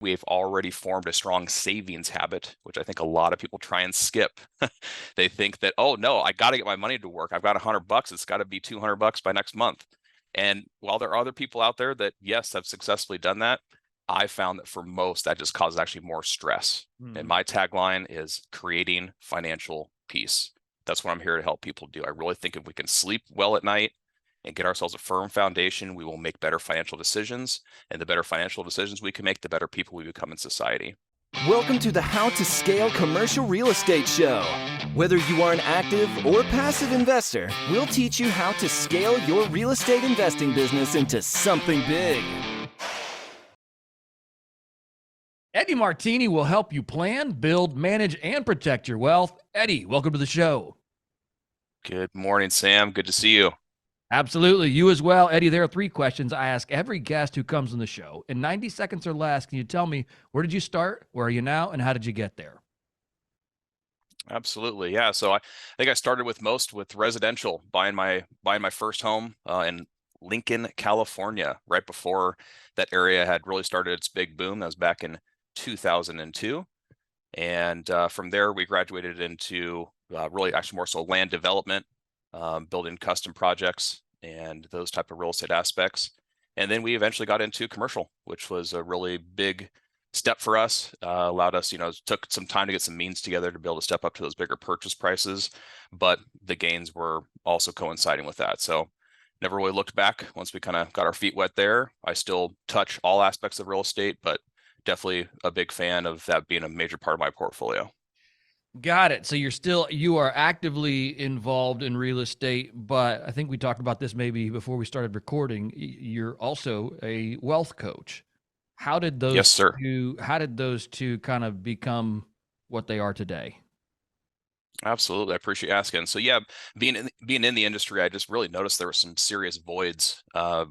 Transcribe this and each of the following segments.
we've already formed a strong savings habit, which I think a lot of people try and skip. They think that, oh no, I got to get my money to work. I've got $100. It's got to be $200 by next month. And while there are other people out there that, yes, have successfully done that, I found that for most, that just causes actually more stress. And my tagline is creating financial peace. That's what I'm here to help people do. I really think if we can sleep well at night and get ourselves a firm foundation, we will make better financial decisions. And the better financial decisions we can make, the better people we become in society. Welcome to the How to Scale Commercial Real Estate Show. Whether you are an active or passive investor, we'll teach you how to scale your real estate investing business into something big. Eddie Martini will help you plan, build, manage, and protect your wealth. Eddie, welcome to the show. Good morning, Sam. Good to see you. Absolutely. You as well. Eddie, there are 3 questions I ask every guest who comes on the show. In 90 seconds or less, can you tell me, where did you start, where are you now, and how did you get there? Absolutely. Yeah. So I think I started with residential, buying my first home in Lincoln, California, right before that area had really started its big boom. That was back in 2002. And from there, we graduated into really actually more so land development, building custom projects and those type of real estate aspects. And then we eventually got into commercial, which was a really big step for us, allowed us, took some time to get some means together to be able to step up to those bigger purchase prices, but the gains were also coinciding with that. So never really looked back once we kind of got our feet wet there. I still touch all aspects of real estate, but definitely a big fan of that being a major part of my portfolio. Got it. So you are actively involved in real estate, but I think we talked about this maybe before we started recording. You're also a wealth coach. How did those Yes, sir. two kind of become what they are today? Absolutely. I appreciate you asking. So yeah, being in the industry, I just really noticed there were some serious voids that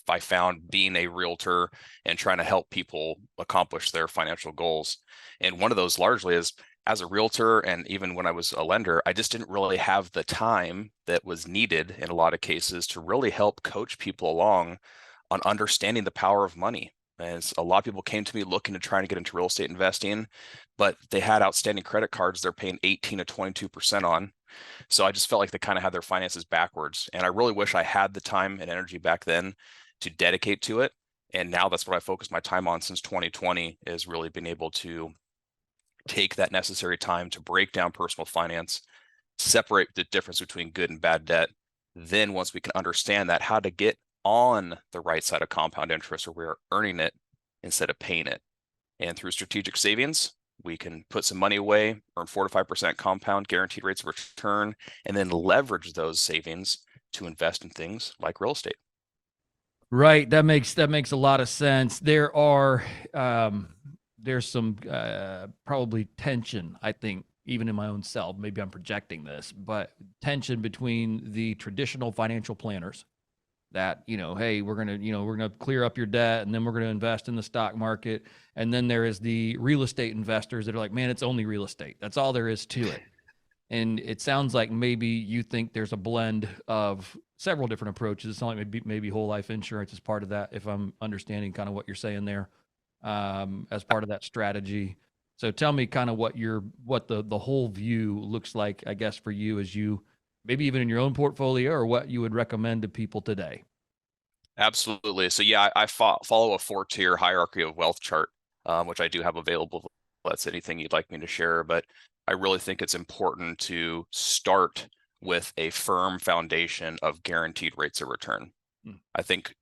I found being a realtor and trying to help people accomplish their financial goals. And one of those largely is, as a realtor, and even when I was a lender, I just didn't really have the time that was needed in a lot of cases to really help coach people along on understanding the power of money. And a lot of people came to me looking to try to get into real estate investing, but they had outstanding credit cards they're paying 18 to 22% on. So I just felt like they kind of had their finances backwards. And I really wish I had the time and energy back then to dedicate to it. And now that's what I focused my time on since 2020, is really being able to take that necessary time to break down personal finance, separate the difference between good and bad debt. Then once we can understand that, how to get on the right side of compound interest, where we are earning it instead of paying it. And through strategic savings, we can put some money away, earn 4 to 5% compound guaranteed rates of return, and then leverage those savings to invest in things like real estate. Right. That makes a lot of sense. There's some probably tension, I think, even in my own self. Maybe I'm projecting this, but tension between the traditional financial planners that, hey, we're going to clear up your debt and then we're going to invest in the stock market. And then there is the real estate investors that are like, man, it's only real estate. That's all there is to it. And it sounds like maybe you think there's a blend of several different approaches. It's not like maybe whole life insurance is part of that, if I'm understanding kind of what you're saying there, as part of that strategy. So tell me kind of what the whole view looks like, I guess, for you, as you maybe even in your own portfolio, or what you would recommend to people today. Absolutely. So yeah, I follow a 4-tier hierarchy of wealth chart, which I do have available. If that's anything you'd like me to share, but I really think it's important to start with a firm foundation of guaranteed rates of return. I think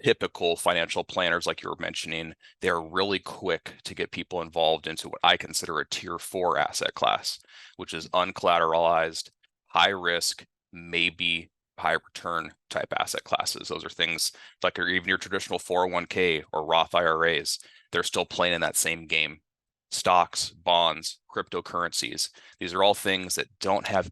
typical financial planners, like you were mentioning, they're really quick to get people involved into what I consider a tier 4 asset class, which is uncollateralized, high risk, maybe high return type asset classes. Those are things like even your traditional 401k or Roth IRAs. They're still playing in that same game. Stocks, bonds, cryptocurrencies. These are all things that don't have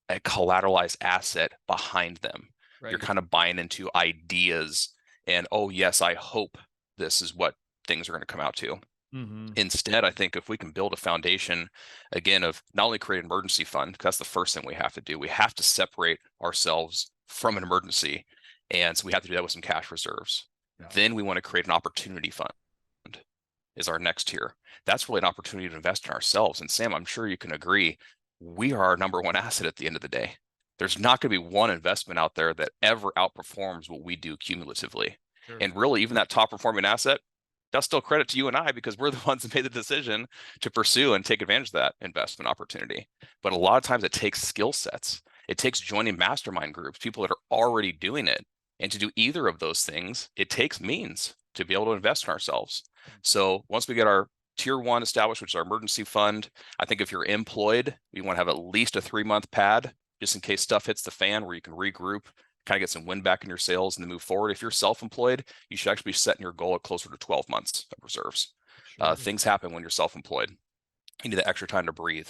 a collateralized asset behind them. Right. You're kind of buying into ideas and, oh yes, I hope this is what things are going to come out to. Mm-hmm. Instead, I think if we can build a foundation, again, of not only create an emergency fund, because that's the first thing we have to do. We have to separate ourselves from an emergency. And so we have to do that with some cash reserves. Yeah. Then we want to create an opportunity fund. is our next tier. That's really an opportunity to invest in ourselves. And Sam, I'm sure you can agree, we are our number one asset at the end of the day. There's not going to be one investment out there that ever outperforms what we do cumulatively. Sure. And really, even that top performing asset, that's still credit to you and I, because we're the ones that made the decision to pursue and take advantage of that investment opportunity. But a lot of times it takes skill sets. It takes joining mastermind groups, people that are already doing it. And to do either of those things, it takes means to be able to invest in ourselves. So once we get our tier one established, which is our emergency fund, I think if you're employed, you want to have at least a 3-month pad just in case stuff hits the fan, where you can regroup, kind of get some wind back in your sails and then move forward. If you're self-employed, you should actually be setting your goal at closer to 12 months of reserves. Sure. Things happen when you're self-employed. You need that extra time to breathe.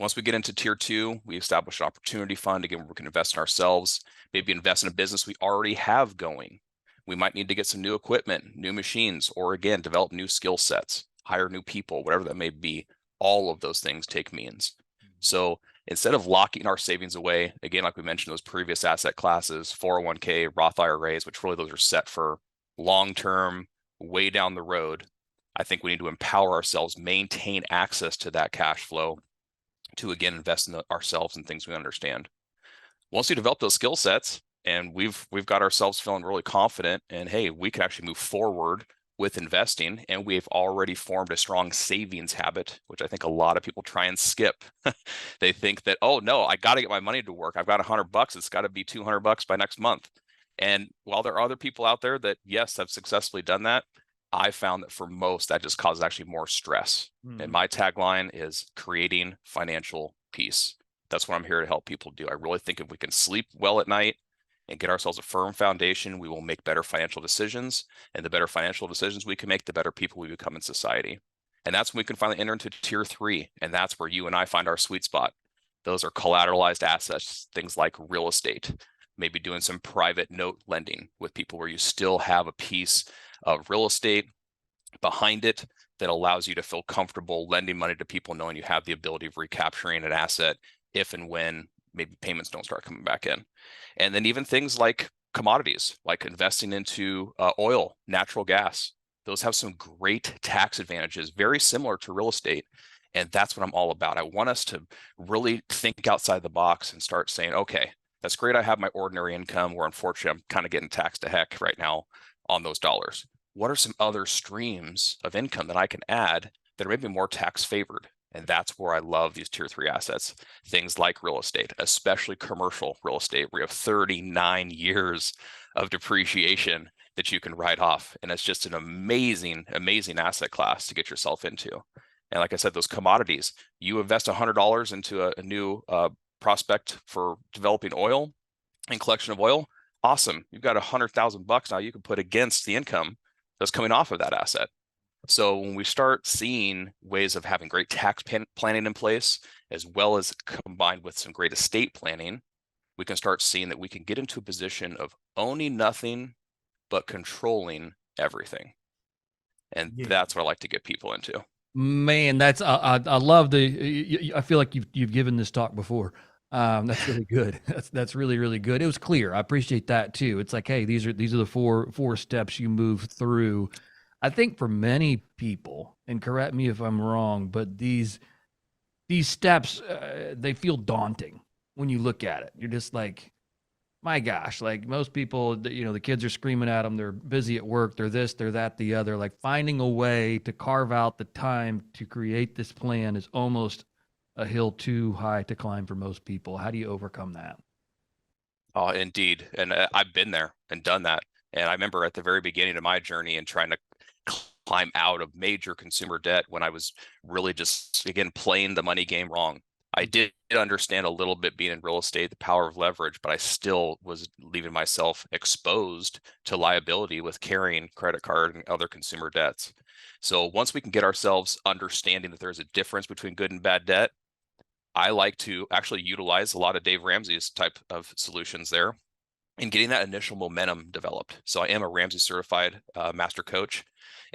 Once we get into tier two, we establish an opportunity fund, again, where we can invest in ourselves, maybe invest in a business we already have going. We might need to get some new equipment, new machines, or again, develop new skill sets, hire new people, whatever that may be. All of those things take means. So instead of locking our savings away, again, like we mentioned, those previous asset classes, 401k, Roth IRAs, which really those are set for long-term, way down the road, I think we need to empower ourselves, maintain access to that cash flow to, again, invest in ourselves and things we understand. Once we develop those skill sets and we've got ourselves feeling really confident and, hey, we can actually move forward with investing, and we've already formed a strong savings habit, which I think a lot of people try and skip. They think that, oh no, I got to get my money to work. I've got $100. It's got to be $200 by next month. And while there are other people out there that, yes, have successfully done that, I found that for most, that just causes actually more stress. And my tagline is creating financial peace. That's what I'm here to help people do. I really think if we can sleep well at night and get ourselves a firm foundation, we will make better financial decisions. And the better financial decisions we can make, the better people we become in society. And that's when we can finally enter into tier three. And that's where you and I find our sweet spot. Those are collateralized assets, things like real estate, maybe doing some private note lending with people where you still have a piece of real estate behind it that allows you to feel comfortable lending money to people, knowing you have the ability of recapturing an asset if and when maybe payments don't start coming back in. And then even things like commodities, like investing into oil, natural gas. Those have some great tax advantages, very similar to real estate. And that's what I'm all about. I want us to really think outside the box and start saying, okay, that's great. I have my ordinary income where unfortunately I'm kind of getting taxed to heck right now on those dollars. What are some other streams of income that I can add that are maybe more tax favored? And that's where I love these tier three assets, things like real estate, especially commercial real estate, where you have 39 years of depreciation that you can write off. And it's just an amazing, amazing asset class to get yourself into. And like I said, those commodities, you invest $100 into a new prospect for developing oil and collection of oil. Awesome. You've got $100,000 now you can put against the income that's coming off of that asset. So when we start seeing ways of having great tax planning in place, as well as combined with some great estate planning, we can start seeing that we can get into a position of owning nothing, but controlling everything. And that's what I like to get people into. Man, that's I love the. I feel like you've given this talk before. That's really good. That's really, really good. It was clear. I appreciate that too. It's like, hey, these are the four steps you move through. I think for many people, and correct me if I'm wrong, but these steps they feel daunting when you look at it. You're just like, my gosh, like most people, the kids are screaming at them. They're busy at work. They're this, they're that, the other. Like finding a way to carve out the time to create this plan is almost a hill too high to climb for most people. How do you overcome that? Oh, indeed. And I've been there and done that. And I remember at the very beginning of my journey and trying to climb out of major consumer debt when I was really just, again, playing the money game wrong. I did understand a little bit being in real estate, the power of leverage, but I still was leaving myself exposed to liability with carrying credit card and other consumer debts. So once we can get ourselves understanding that there's a difference between good and bad debt, I like to actually utilize a lot of Dave Ramsey's type of solutions there and getting that initial momentum developed. So I am a Ramsey certified master coach.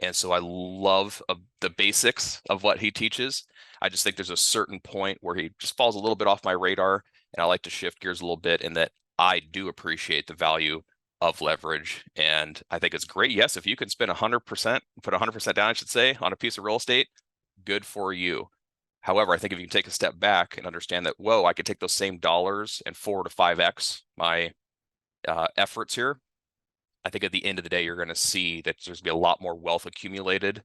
And so I love the basics of what he teaches. I just think there's a certain point where he just falls a little bit off my radar, and I like to shift gears a little bit in that I do appreciate the value of leverage. And I think it's great. Yes, if you can spend 100%, put 100% down, I should say, on a piece of real estate, good for you. However, I think if you can take a step back and understand that, whoa, I could take those same dollars and 4 to 5x my efforts here. I think at the end of the day, you're going to see that there's going to be a lot more wealth accumulated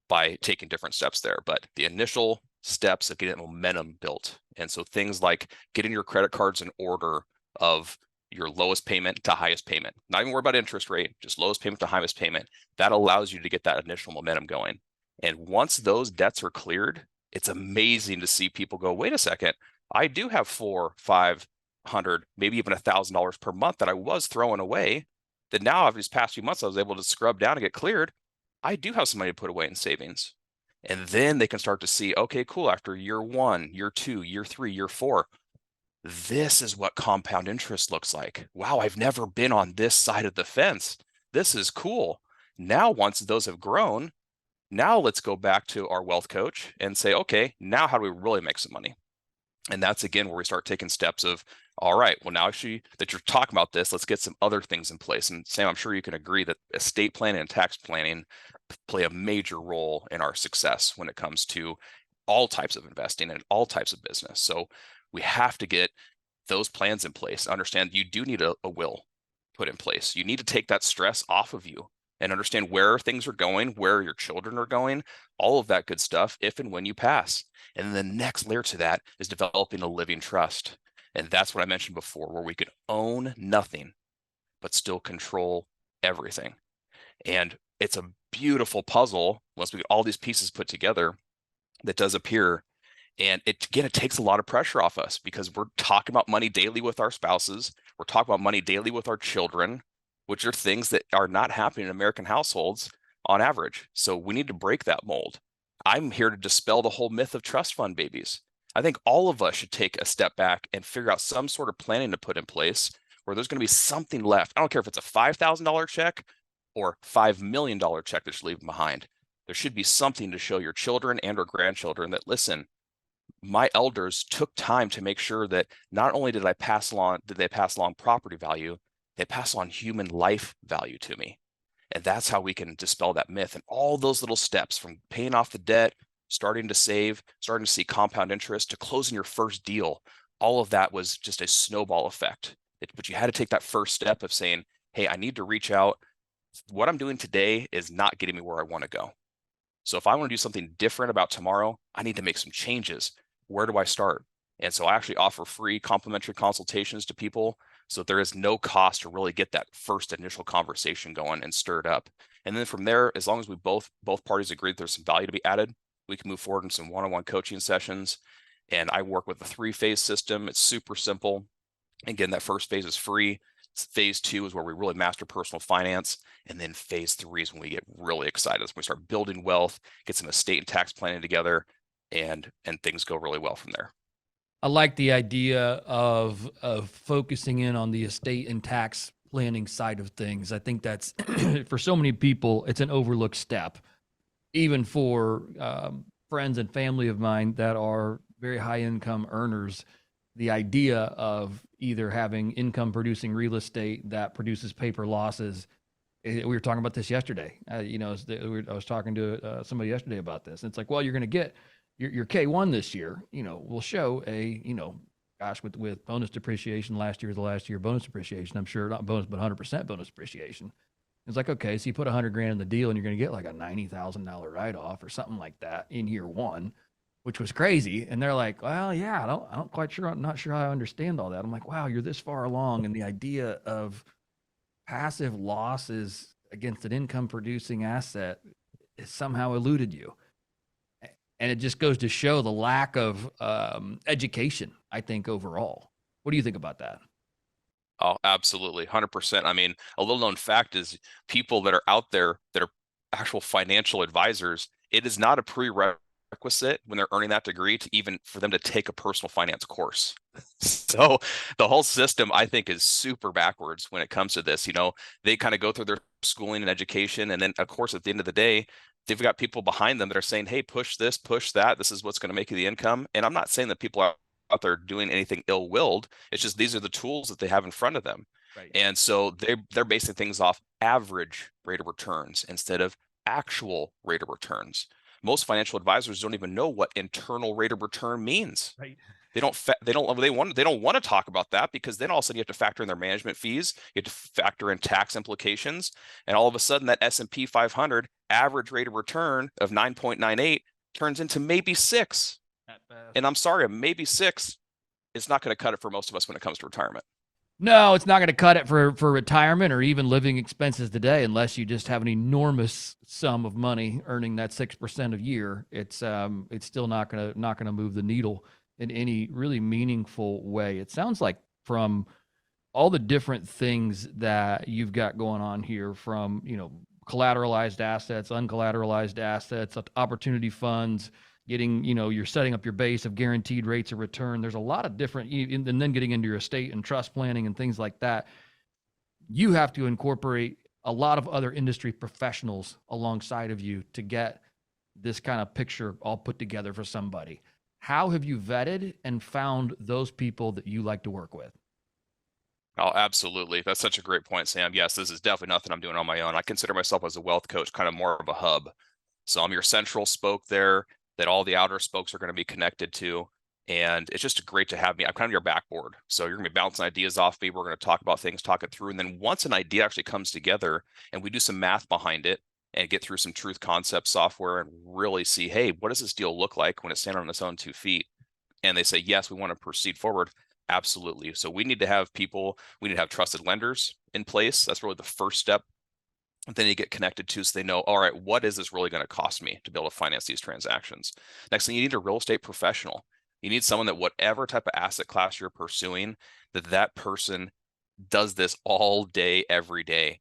by taking different steps there. But the initial steps of getting momentum built. And so things like getting your credit cards in order of your lowest payment to highest payment, not even worry about interest rate, just lowest payment to highest payment. That allows you to get that initial momentum going. And once those debts are cleared, it's amazing to see people go, wait a second, I do have $400, maybe even $1,000 per month that I was throwing away, that now over these past few months, I was able to scrub down and get cleared. I do have some money to put away in savings. And then they can start to see, okay, cool, after year 1, year 2, year 3, year 4, this is what compound interest looks like. Wow, I've never been on this side of the fence. This is cool. Now, once those have grown, now let's go back to our wealth coach and say, okay, now how do we really make some money? And that's, again, where we start taking steps of, all right, well, now actually that you're talking about this, let's get some other things in place. And Sam, I'm sure you can agree that estate planning and tax planning play a major role in our success when it comes to all types of investing and all types of business. So we have to get those plans in place. Understand you do need a will put in place. You need to take that stress off of you and understand where things are going, where your children are going, all of that good stuff, if and when you pass. And then the next layer to that is developing a living trust. And that's what I mentioned before, where we can own nothing, but still control everything. And it's a beautiful puzzle once we get all these pieces put together that does appear. And it takes a lot of pressure off us because we're talking about money daily with our spouses. We're talking about money daily with our children, which are things that are not happening in American households on average. So we need to break that mold. I'm here to dispel the whole myth of trust fund babies. I think all of us should take a step back and figure out some sort of planning to put in place where there's going to be something left. I don't care if it's a $5,000 check or $5 million check that you're leaving behind. There should be something to show your children and or grandchildren that, listen, my elders took time to make sure that not only did they pass along property value, they pass on human life value to me. And that's how we can dispel that myth. And all those little steps from paying off the debt, starting to save, starting to see compound interest, to closing your first deal, all of that was just a snowball effect. But you had to take that first step of saying, hey, I need to reach out. What I'm doing today is not getting me where I want to go. So if I want to do something different about tomorrow, I need to make some changes. Where do I start? And so I actually offer free complimentary consultations to people, so there is no cost to really get that first initial conversation going and stirred up. And then from there, as long as we both parties agree that there's some value to be added, we can move forward in some one-on-one coaching sessions. And I work with a 3-phase system. It's super simple. Again, that first phase is free. Phase 2 is where we really master personal finance. And then phase 3 is when we get really excited. It's when we start building wealth, get some estate and tax planning together, and things go really well from there. I like the idea of focusing in on the estate and tax planning side of things. I think that's for so many people, it's an overlooked step, even for friends and family of mine that are very high income earners. The idea of either having income producing real estate that produces paper losses. We were talking about this yesterday. I was talking to somebody yesterday about this. And it's like, well, you're going to get your K1 this year, will show with bonus depreciation, last year was the last year bonus depreciation. I'm sure not bonus, but 100% bonus depreciation. It's like, okay, so you put $100,000 in the deal and you're going to get like a $90,000 write-off or something like that in year 1, which was crazy. And they're like, well, yeah, I'm not sure I understand all that. I'm like, wow, you're this far along. And the idea of passive losses against an income producing asset has somehow eluded you. And it just goes to show the lack of education, I think, overall. What do you think about that? Oh, absolutely. 100%. I mean, a little known fact is people that are out there that are actual financial advisors, it is not a prerequisite when they're earning that degree to even for them to take a personal finance course. So the whole system, I think, is super backwards when it comes to this. They kind of go through their schooling and education. And then, of course, at the end of the day, they've got people behind them that are saying, hey, push this, push that. This is what's going to make you the income. And I'm not saying that people out there doing anything ill-willed. It's just these are the tools that they have in front of them. Right. And so they're basing things off average rate of returns instead of actual rate of returns. Most financial advisors don't even know what internal rate of return means. Right. They don't want to talk about that, because then all of a sudden you have to factor in their management fees, you have to factor in tax implications, and all of a sudden that S&P 500 average rate of return of 9.98 turns into maybe 6. At best. And I'm sorry, maybe 6 is not going to cut it for most of us when it comes to retirement. No, it's not going to cut it for retirement or even living expenses today, unless you just have an enormous sum of money earning that 6% a year. It's still not gonna move the needle in any really meaningful way. It sounds like, from all the different things that you've got going on here, from collateralized assets, uncollateralized assets, opportunity funds, getting, you're setting up your base of guaranteed rates of return. There's a lot of different, and then getting into your estate and trust planning and things like that. You have to incorporate a lot of other industry professionals alongside of you to get this kind of picture all put together for somebody. How have you vetted and found those people that you like to work with? Oh, absolutely. That's such a great point, Sam. Yes, this is definitely nothing I'm doing on my own. I consider myself as a wealth coach, kind of more of a hub. So I'm your central spoke there that all the outer spokes are going to be connected to. And it's just great to have me. I'm kind of your backboard. So you're going to be bouncing ideas off me. We're going to talk about things, talk it through. And then once an idea actually comes together and we do some math behind it and get through some truth concept software and really see, hey, what does this deal look like when it's standing on its own 2 feet? And they say, yes, we want to proceed forward. Absolutely. So we need to have trusted lenders in place. That's really the first step. And then you get connected to, so they know, all right, what is this really going to cost me to be able to finance these transactions? Next thing, you need a real estate professional. You need someone that whatever type of asset class you're pursuing, that person does this all day, every day.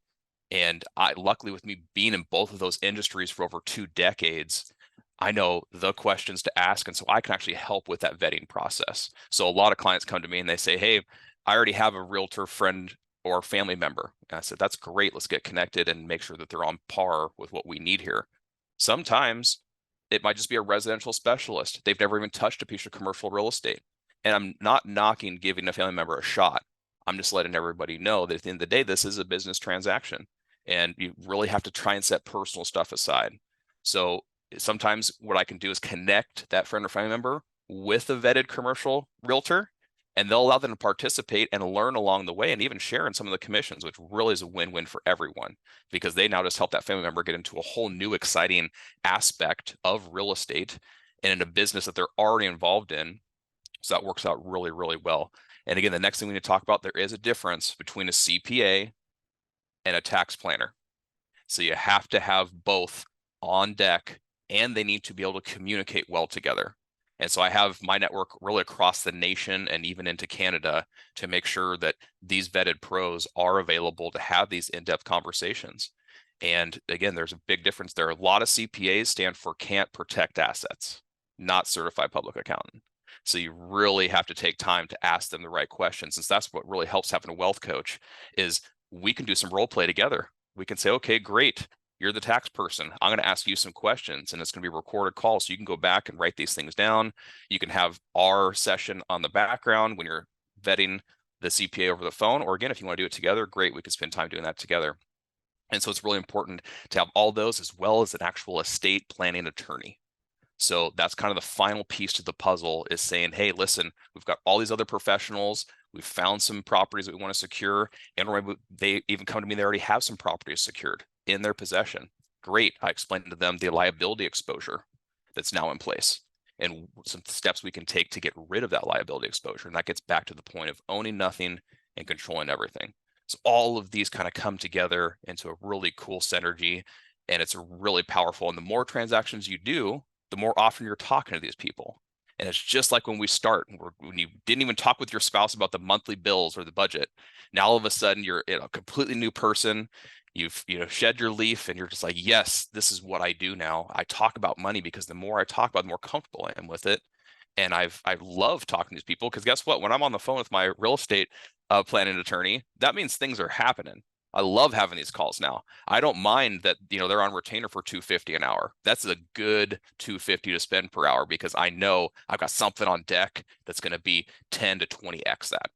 And luckily, with me being in both of those industries for over 2 decades, I know the questions to ask. And so I can actually help with that vetting process. So a lot of clients come to me and they say, hey, I already have a realtor friend or family member. And I said, that's great. Let's get connected and make sure that they're on par with what we need here. Sometimes it might just be a residential specialist. They've never even touched a piece of commercial real estate. And I'm not knocking giving a family member a shot. I'm just letting everybody know that at the end of the day, this is a business transaction. And you really have to try and set personal stuff aside. So sometimes what I can do is connect that friend or family member with a vetted commercial realtor, and they'll allow them to participate and learn along the way and even share in some of the commissions, which really is a win-win for everyone, because they now just help that family member get into a whole new exciting aspect of real estate and in a business that they're already involved in. So that works out really, really well. And again, the next thing we need to talk about, there is a difference between a CPA and a tax planner. So you have to have both on deck, and they need to be able to communicate well together. And so I have my network really across the nation and even into Canada to make sure that these vetted pros are available to have these in-depth conversations. And again, there's a big difference there. A lot of CPAs stand for can't protect assets, not certified public accountant. So you really have to take time to ask them the right questions. Since that's what really helps having a wealth coach, is we can do some role play together. We can say, okay, great. You're the tax person. I'm going to ask you some questions, and it's going to be a recorded call. So you can go back and write these things down. You can have our session on the background when you're vetting the CPA over the phone. Or again, if you want to do it together, great. We can spend time doing that together. And so it's really important to have all those, as well as an actual estate planning attorney. So that's kind of the final piece to the puzzle, is saying, hey, listen, we've got all these other professionals. We've found some properties that we want to secure. And they even come to me, they already have some properties secured in their possession. Great. I explained to them the liability exposure that's now in place and some steps we can take to get rid of that liability exposure. And that gets back to the point of owning nothing and controlling everything. So all of these kind of come together into a really cool synergy, and it's really powerful. And the more transactions you do, the more often you're talking to these people. And it's just like when we start, when you didn't even talk with your spouse about the monthly bills or the budget. Now all of a sudden you're a completely new person. You've shed your leaf, and you're just like, yes, this is what I do now. I talk about money because the more I talk about it, the more comfortable I am with it. And I love talking to these people, because guess what? When I'm on the phone with my real estate planning attorney, that means things are happening. I love having these calls now. I don't mind that, they're on retainer for $250 an hour. That's a good $250 to spend per hour, because I know I've got something on deck that's going to be 10 to 20x that.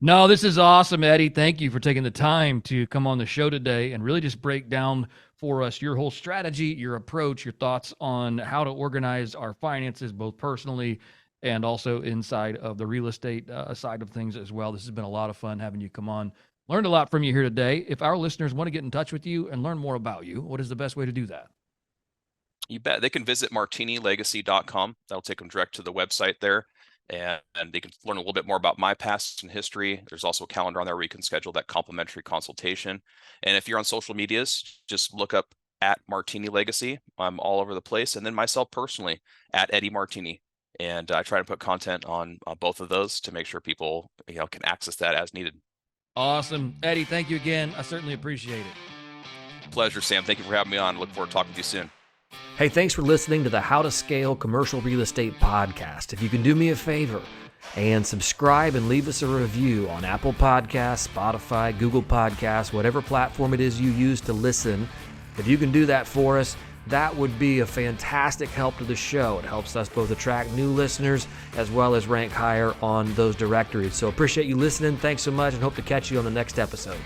No, this is awesome, Eddie. Thank you for taking the time to come on the show today and really just break down for us your whole strategy, your approach, your thoughts on how to organize our finances, both personally and also inside of the real estate side of things as well. This has been a lot of fun having you come on. Learned a lot from you here today. If our listeners want to get in touch with you and learn more about you, what is the best way to do that? You bet. They can visit martinilegacy.com. That'll take them direct to the website there. And they can learn a little bit more about my past and history. There's also a calendar on there where you can schedule that complimentary consultation. And if you're on social medias, just look up at Martini Legacy. I'm all over the place. And then myself personally at Eddie Martini. And I try to put content on both of those to make sure people can access that as needed. Awesome. Eddie, thank you again. I certainly appreciate it. Pleasure, Sam. Thank you for having me on. Look forward to talking to you soon. Hey, thanks for listening to the How to Scale Commercial Real Estate podcast. If you can do me a favor and subscribe and leave us a review on Apple Podcasts, Spotify, Google Podcasts, whatever platform it is you use to listen, if you can do that for us, that would be a fantastic help to the show. It helps us both attract new listeners as well as rank higher on those directories. So appreciate you listening. Thanks so much and hope to catch you on the next episode.